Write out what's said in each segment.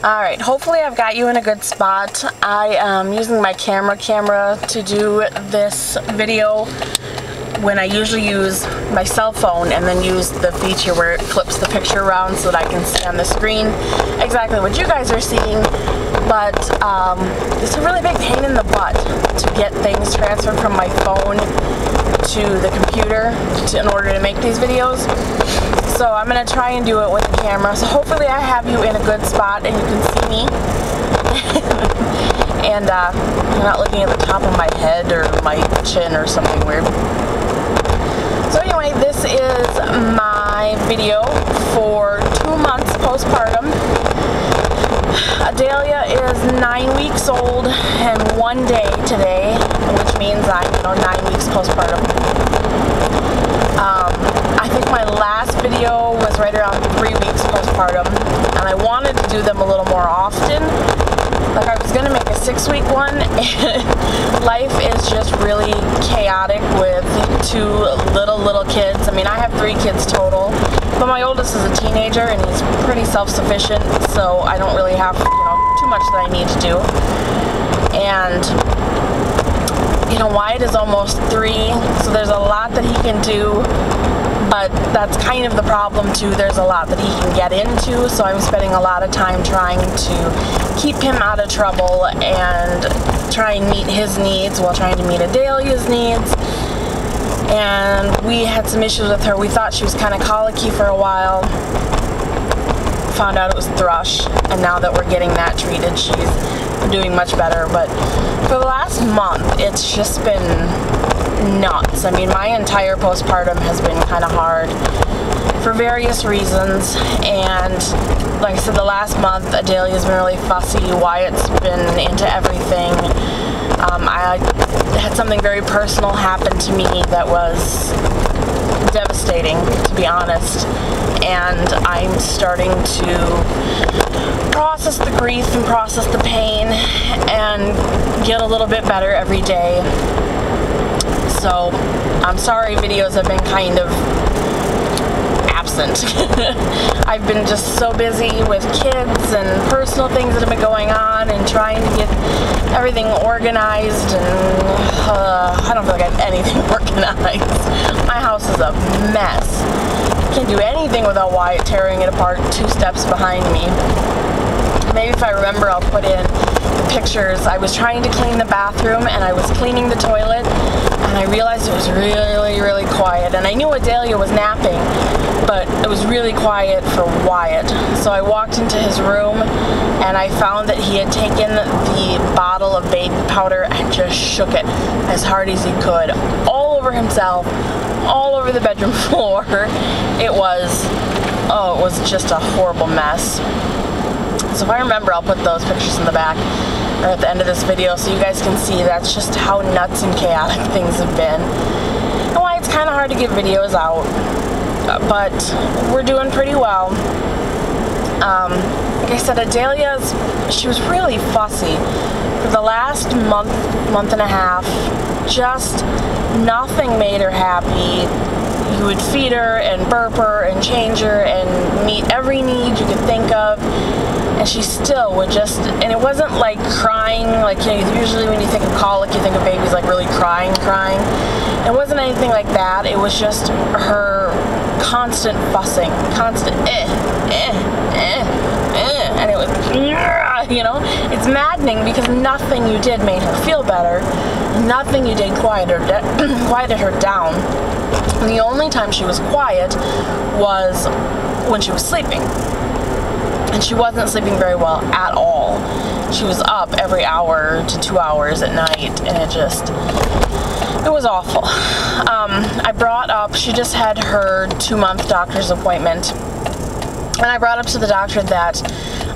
Alright, hopefully I've got you in a good spot. I am using my camera to do this video when I usually use my cell phone and then use the feature where it flips the picture around so that I can see on the screen exactly what you guys are seeing. But it's a really big pain in the butt to get things transferred from my phone to the computer in order to make these videos. So I'm going to try and do it with the camera. So hopefully I have you in a good spot and you can see me. And you're not looking at the top of my head or my chin or something weird. So anyway, this is my video for 2 months postpartum. Adelia is 9 weeks old and 1 day today, which means I'm 9 weeks postpartum. I think my last video was right around 3 weeks postpartum, and I wanted to do them a little more often. Like I was going to make a 6-week one, and life is just really chaotic with 2 little kids. I mean, I have 3 kids total, but my oldest is a teenager and he's pretty self-sufficient, so I don't really have, too much that I need to do. And Wyatt is almost 3, so there's a lot that he can do, but that's kind of the problem too. There's a lot that he can get into, so I'm spending a lot of time trying to keep him out of trouble and try and meet his needs while trying to meet Adelia's needs. And we had some issues with her. We thought she was kind of colicky for a while. Found out it was thrush, and now that we're getting that treated, she's doing much better. But for the last month, it's just been nuts. I mean, my entire postpartum has been kind of hard for various reasons, and like I said, the last month Adelia's been really fussy. Wyatt's been into everything. I had something very personal happen to me that was devastating, to be honest, and I'm starting to process the grief and process the pain and get a little bit better every day. So I'm sorry videos have been kind of absent. I've been just so busy with kids and personal things that have been going on and trying to get everything organized, and I don't feel like I have anything organized. My house is a mess. Can't do anything without Wyatt tearing it apart 2 steps behind me. Maybe if I remember, I'll put in the pictures. I was trying to clean the bathroom and I was cleaning the toilet, and I realized it was really quiet, and I knew Adelia was napping, but it was really quiet for Wyatt. So I walked into his room and I found that he had taken the bottle of baby powder and just shook it as hard as he could all over himself, all over the bedroom floor. It was just a horrible mess. So if I remember, I'll put those pictures in the back or at the end of this video so you guys can see that's just how nuts and chaotic things have been, and why it's kind of hard to get videos out, but we're doing pretty well. Like I said, she was really fussy for the last month and a half. Just nothing made her happy. You would feed her and burp her and change her and meet every need you could think of, and she still would just, and it wasn't like crying, like usually when you think of colic you think of babies like really crying. It wasn't anything like that. It was just her constant fussing, constant and it was, it's maddening because nothing you did made her feel better. Nothing you did quieted her down. And the only time she was quiet was when she was sleeping. And she wasn't sleeping very well at all. She was up every hour to 2 hours at night, and it was awful. She just had her 2-month doctor's appointment, and I brought up to the doctor that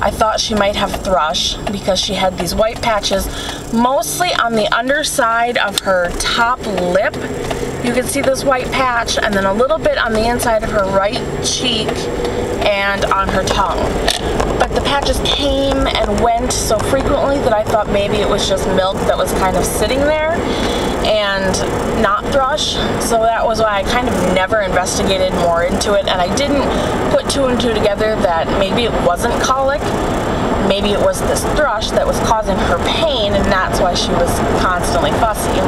I thought she might have thrush because she had these white patches mostly on the underside of her top lip. You can see this white patch, and then a little bit on the inside of her right cheek and on her tongue. But the patches came and went so frequently that I thought maybe it was just milk that was kind of sitting there and not thrush. So that was why I kind of never investigated more into it, and I didn't put 2 and 2 together that maybe it wasn't colic. maybe it was this thrush that was causing her pain, and that's why she was constantly fussy.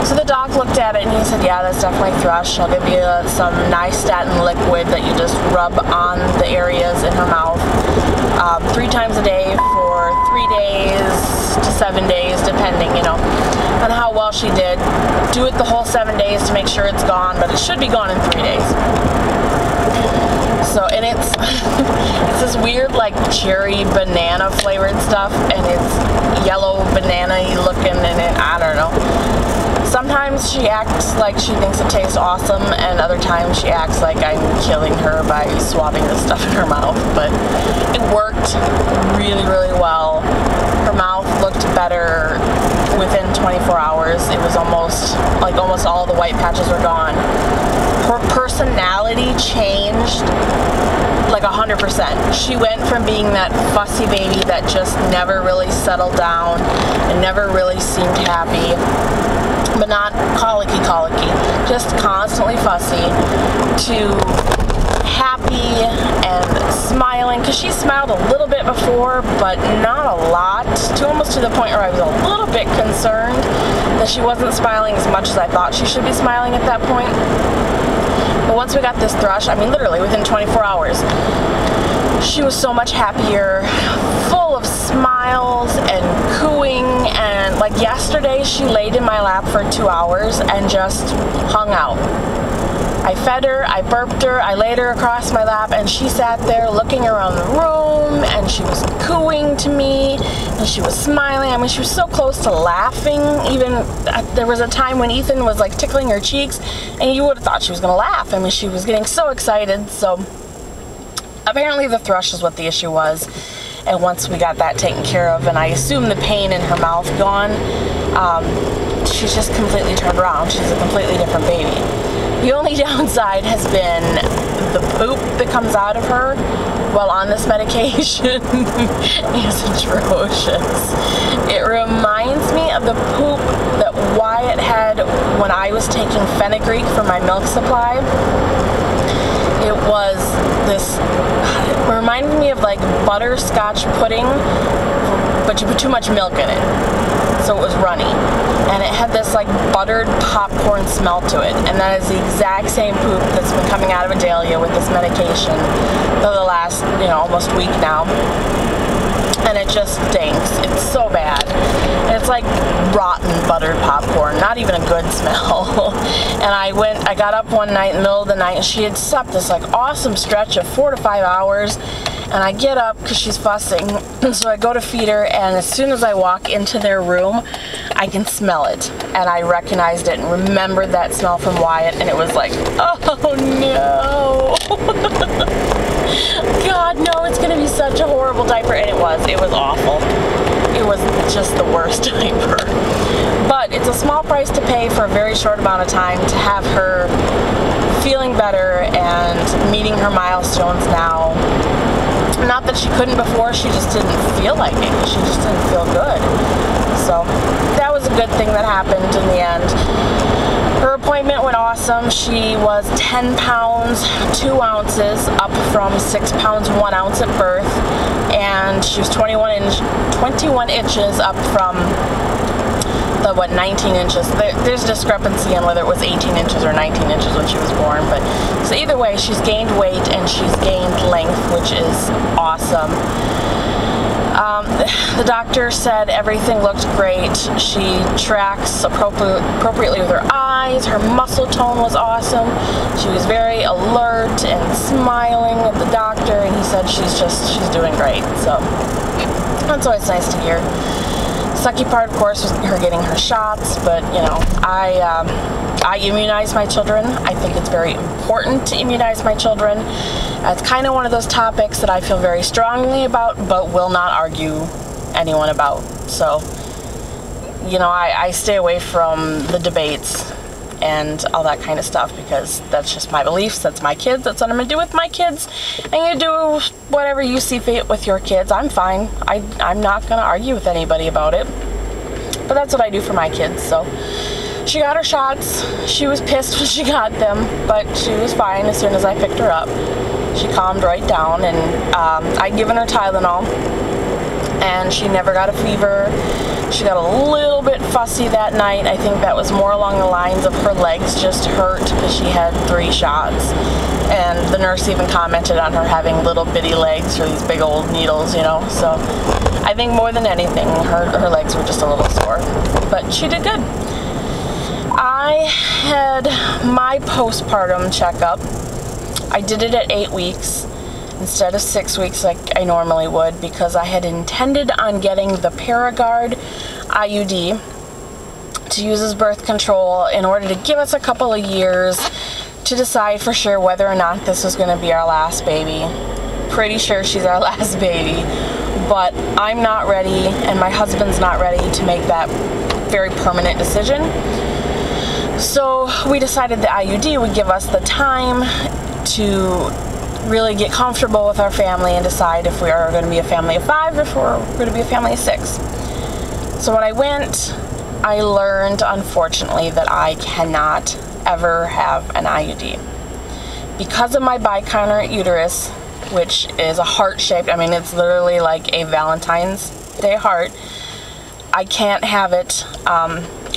So the doc looked at it and he said, yeah, that's definitely thrush. I'll give you some nystatin liquid that you just rub on the areas in her mouth 3 times a day for 3 days to 7 days, depending, on how well she did. Do it the whole 7 days to make sure it's gone, but it should be gone in 3 days. So, and it's this weird like cherry banana flavored stuff, and it's yellow banana-y looking, and I don't know. Sometimes she acts like she thinks it tastes awesome, and other times she acts like I'm killing her by swabbing this stuff in her mouth, but it worked really, really well. Her mouth looked better within 24 hours. It was almost all the white patches were gone. Her personality changed like 100%. She went from being that fussy baby that just never really settled down and never really seemed happy, but not colicky, just constantly fussy, to happy and smiling, because she smiled a little bit before, but not a lot, almost to the point where I was a little bit concerned that she wasn't smiling as much as I thought she should be smiling at that point. But once we got this thrush, I mean literally within 24 hours, she was so much happier, full of smiles and cooing, and like yesterday she laid in my lap for 2 hours and just hung out. I fed her, I burped her, I laid her across my lap, and she sat there looking around the room, and she was cooing to me, and she was smiling. I mean, she was so close to laughing. Even there was a time when Ethan was like tickling her cheeks, and you would have thought she was gonna laugh. I mean, she was getting so excited. So apparently the thrush is what the issue was. And once we got that taken care of, and I assume the pain in her mouth gone, she's just completely turned around. She's a completely different baby. The only downside has been the poop that comes out of her while on this medication is atrocious. It reminds me of the poop that Wyatt had when I was taking fenugreek for my milk supply. It was this, it reminded me of like butterscotch pudding, but you put too much milk in it, so it was runny. And it had this like buttered popcorn smell to it, and that is the exact same poop that's been coming out of Adelia with this medication for the last, almost week now. And it just stinks. It's so bad. And it's like rotten buttered popcorn, not even a good smell. And I got up one night in the middle of the night, and she had slept this like awesome stretch of 4 to 5 hours. And I get up because she's fussing, and so I go to feed her, and as soon as I walk into their room, I can smell it. And I recognized it and remembered that smell from Wyatt, and it was like, oh no. God, no, it's going to be such a horrible diaper. And it was awful. It was just the worst diaper. But it's a small price to pay for a very short amount of time to have her feeling better and meeting her milestones now. Not that she couldn't before, she just didn't feel like it. She just didn't feel good. So that was a good thing that happened in the end. Her appointment went awesome. She was 10 pounds 2 ounces up from 6 pounds 1 ounce at birth, and she was 21 inches up from the 19 inches. There's discrepancy on whether it was 18 inches or 19 inches when she was born, but so either way, she's gained weight and she's gained length, which is awesome. The doctor said everything looked great. She tracks appropriately with her eyes. Her muscle tone was awesome. She was very alert and smiling at the doctor, and he said she's doing great. So that's always nice to hear. Sucky part, of course, was her getting her shots, but I immunize my children. I think it's very important to immunize my children. It's kind of one of those topics that I feel very strongly about, but will not argue anyone about. So, I stay away from the debates and all that kind of stuff, because that's just my beliefs. That's my kids. That's what I'm going to do with my kids. And you do whatever you see fit with your kids. I'm fine. I'm not going to argue with anybody about it. But that's what I do for my kids. So she got her shots. She was pissed when she got them, but she was fine as soon as I picked her up. She calmed right down, and I'd given her Tylenol, and she never got a fever. She got a little bit fussy that night. I think that was more along the lines of her legs just hurt because she had 3 shots. And the nurse even commented on her having little bitty legs for these big old needles, you know. So I think more than anything, her legs were just a little sore. But she did good. I had my postpartum checkup. I did it at 8 weeks instead of 6 weeks like I normally would, because I had intended on getting the Paragard IUD to use as birth control in order to give us a couple of years to decide for sure whether or not this was going to be our last baby. Pretty sure she's our last baby, but I'm not ready and my husband's not ready to make that very permanent decision. So we decided the IUD would give us the time to really get comfortable with our family and decide if we are going to be a family of 5 or if we're going to be a family of 6. So when I went, I learned, unfortunately, that I cannot ever have an IUD. Because of my bicontinent uterus, which is a heart-shaped, I mean, it's literally like a Valentine's Day heart, I can't have it.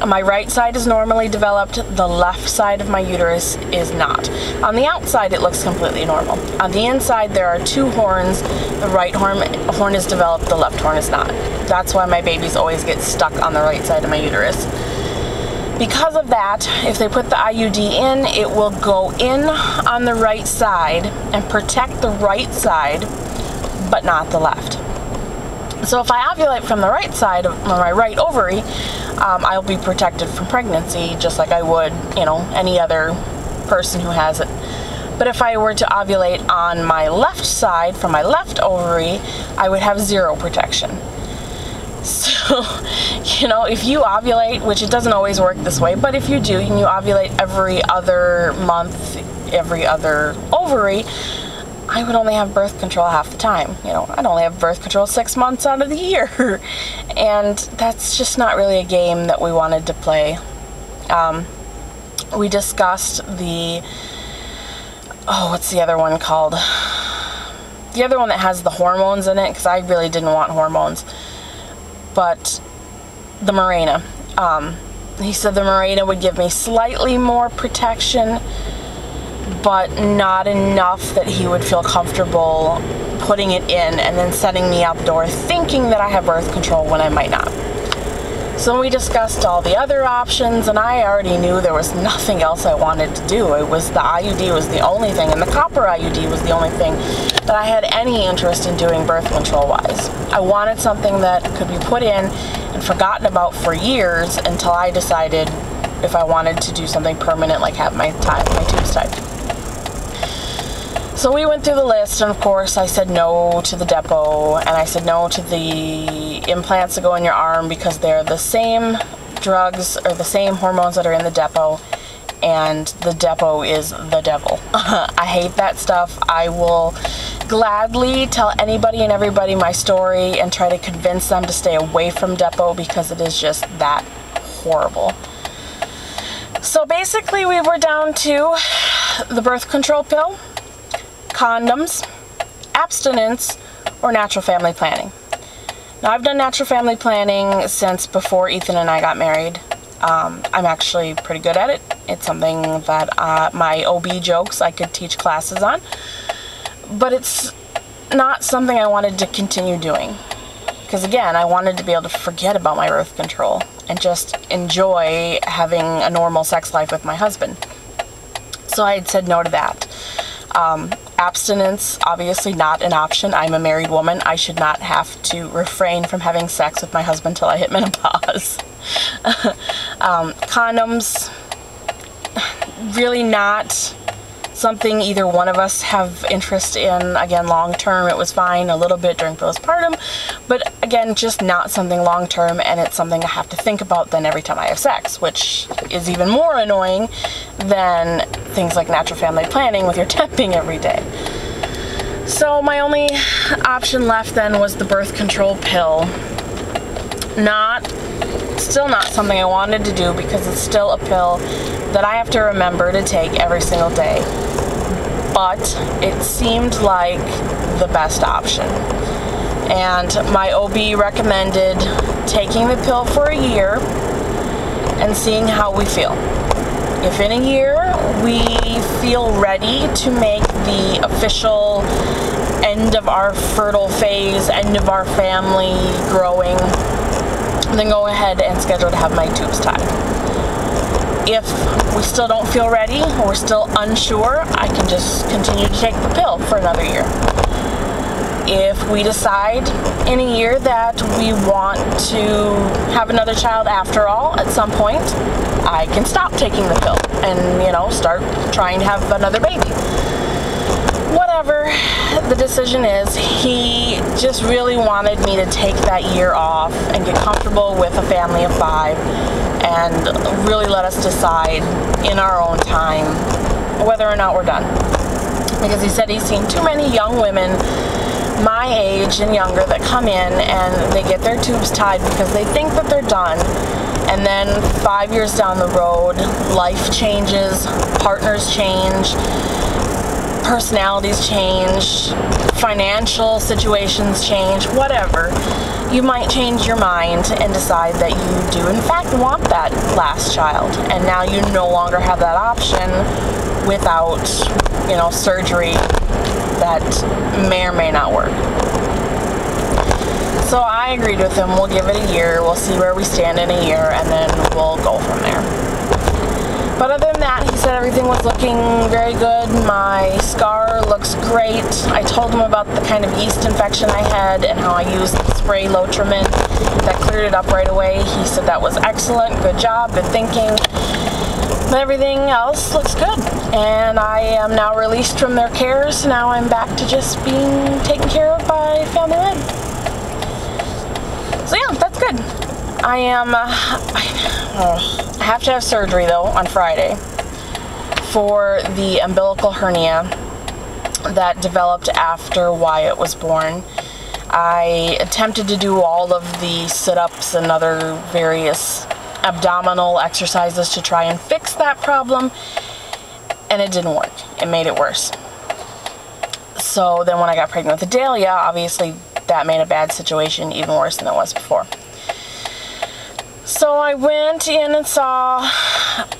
My right side is normally developed, the left side of my uterus is not. On the outside it looks completely normal. On the inside there are 2 horns, the right horn is developed, the left horn is not. That's why my babies always get stuck on the right side of my uterus. Because of that, if they put the IUD in, it will go in on the right side and protect the right side, but not the left. So if I ovulate from the right side of my right ovary, I'll be protected from pregnancy just like I would, you know, any other person who has it. But if I were to ovulate on my left side from my left ovary, I would have 0 protection. So, you know, if you ovulate, which it doesn't always work this way, but if you do and you ovulate every other month, every other ovary, I would only have birth control half the time. You know, I'd only have birth control 6 months out of the year. And that's just not really a game that we wanted to play. We discussed the, what's the other one called? The other one that has the hormones in it, because I really didn't want hormones. But the Mirena. He said the Mirena would give me slightly more protection, but not enough that he would feel comfortable putting it in and then setting me outdoor thinking that I have birth control when I might not. So we discussed all the other options, and I already knew there was nothing else I wanted to do. It was the IUD was the only thing, and the copper IUD was the only thing that I had any interest in doing birth control wise. I wanted something that could be put in and forgotten about for years until I decided if I wanted to do something permanent, like have my tubes tied. So we went through the list, and of course I said no to the Depo, and I said no to the implants that go in your arm because they're the same drugs or the same hormones that are in the Depo, and the Depo is the devil. I hate that stuff. I will gladly tell anybody and everybody my story and try to convince them to stay away from Depo because it is just that horrible. So basically we were down to the birth control pill, condoms, abstinence, or natural family planning. Now, I've done natural family planning since before Ethan and I got married. I'm actually pretty good at it. It's something that my OB jokes I could teach classes on, but it's not something I wanted to continue doing. Because again, I wanted to be able to forget about my birth control and just enjoy having a normal sex life with my husband. So I had said no to that. Abstinence, obviously not an option. I'm a married woman. I should not have to refrain from having sex with my husband till I hit menopause. Condoms, really not something either one of us have interest in. Again, long term it was fine a little bit during postpartum, but again, just not something long term, and it's something I have to think about then every time I have sex, which is even more annoying than things like natural family planning with your temping every day. So my only option left then was the birth control pill. Still not something I wanted to do because it's still a pill that I have to remember to take every single day. but it seemed like the best option. And my OB recommended taking the pill for a year and seeing how we feel. If in a year we feel ready to make the official end of our fertile phase, end of our family growing, then go ahead and schedule to have my tubes tied. If we still don't feel ready, or we're still unsure, I can just continue to take the pill for another year. If we decide in a year that we want to have another child after all at some point, I can stop taking the pill and, you know, start trying to have another baby. Whatever the decision is, he just really wanted me to take that year off and get comfortable with a family of 5 and really let us decide in our own time whether or not we're done. Because he said he's seen too many young women my age and younger that come in and they get their tubes tied because they think that they're done, and then 5 years down the road, life changes, partners change, personalities change, financial situations change, whatever. You might change your mind and decide that you do in fact want that last child, and now you no longer have that option without, you know, surgery that may or may not work. So I agreed with him. We'll give it a year, we'll see where we stand in a year, and then we'll go from there. But other than that, he said everything was looking very good. My scar looks great. I told him about the kind of yeast infection I had and how I used spray Lotrimin that cleared it up right away. He said that was excellent, good job, good thinking. But everything else looks good. And I am now released from their cares. Now I'm back to just being taken care of by Family Med. So yeah, that's good. I have to have surgery though on Friday for the umbilical hernia that developed after Wyatt was born. I attempted to do all of the sit-ups and other various abdominal exercises to try and fix that problem, and it didn't work. It made it worse. So then when I got pregnant with Adelia, obviously that made a bad situation even worse than it was before. So I went in and saw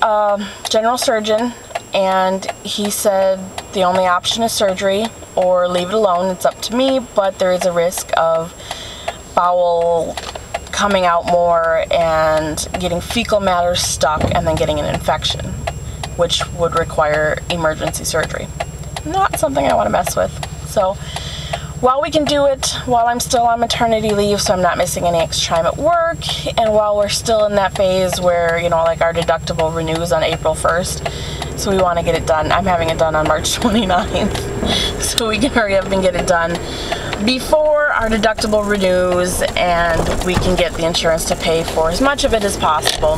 a general surgeon, and he said the only option is surgery or leave it alone. It's up to me, but there is a risk of bowel coming out more and getting fecal matter stuck and then getting an infection, which would require emergency surgery. Not something I want to mess with. So while we can do it while I'm still on maternity leave, so I'm not missing any extra time at work, and while we're still in that phase where, you know, like our deductible renews on April 1st, so we want to get it done. I'm having it done on March 29th, so we can hurry up and get it done before our deductible renews, and we can get the insurance to pay for as much of it as possible.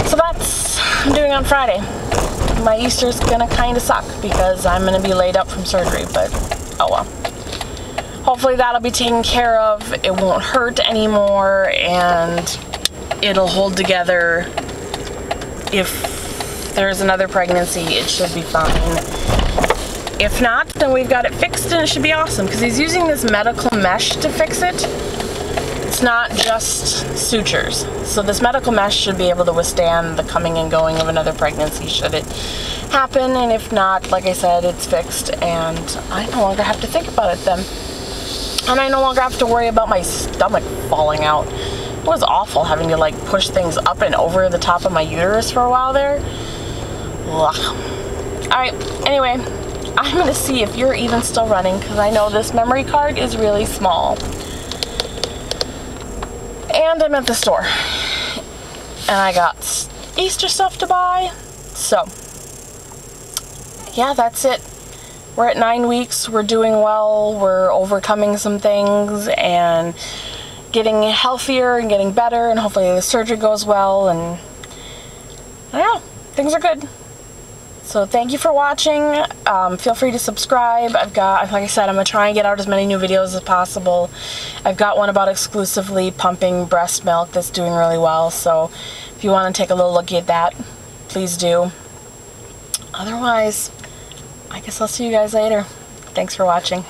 So that's what I'm doing on Friday. My Easter's gonna kind of suck because I'm gonna be laid up from surgery, but oh well. Hopefully that'll be taken care of. It won't hurt anymore, and it'll hold together. If there's another pregnancy, it should be fine. If not, then we've got it fixed and it should be awesome, because he's using this medical mesh to fix it. It's not just sutures. So this medical mesh should be able to withstand the coming and going of another pregnancy should it happen, and if not, like I said, it's fixed and I no longer have to think about it then. And I no longer have to worry about my stomach falling out. It was awful having to like push things up and over the top of my uterus for a while there. Ugh. Alright, anyway, I'm going to see if you're even still running, because I know this memory card is really small. And I'm at the store, and I got Easter stuff to buy. So yeah, that's it. We're at 9 weeks. We're doing well. We're overcoming some things and getting healthier and getting better, and hopefully the surgery goes well, and I don't know, things are good. So thank you for watching. Feel free to subscribe. I've got, like I said, I'm going to try and get out as many new videos as possible. I've got one about exclusively pumping breast milk that's doing really well, so if you want to take a little look at that, please do. otherwise, I guess I'll see you guys later. Thanks for watching.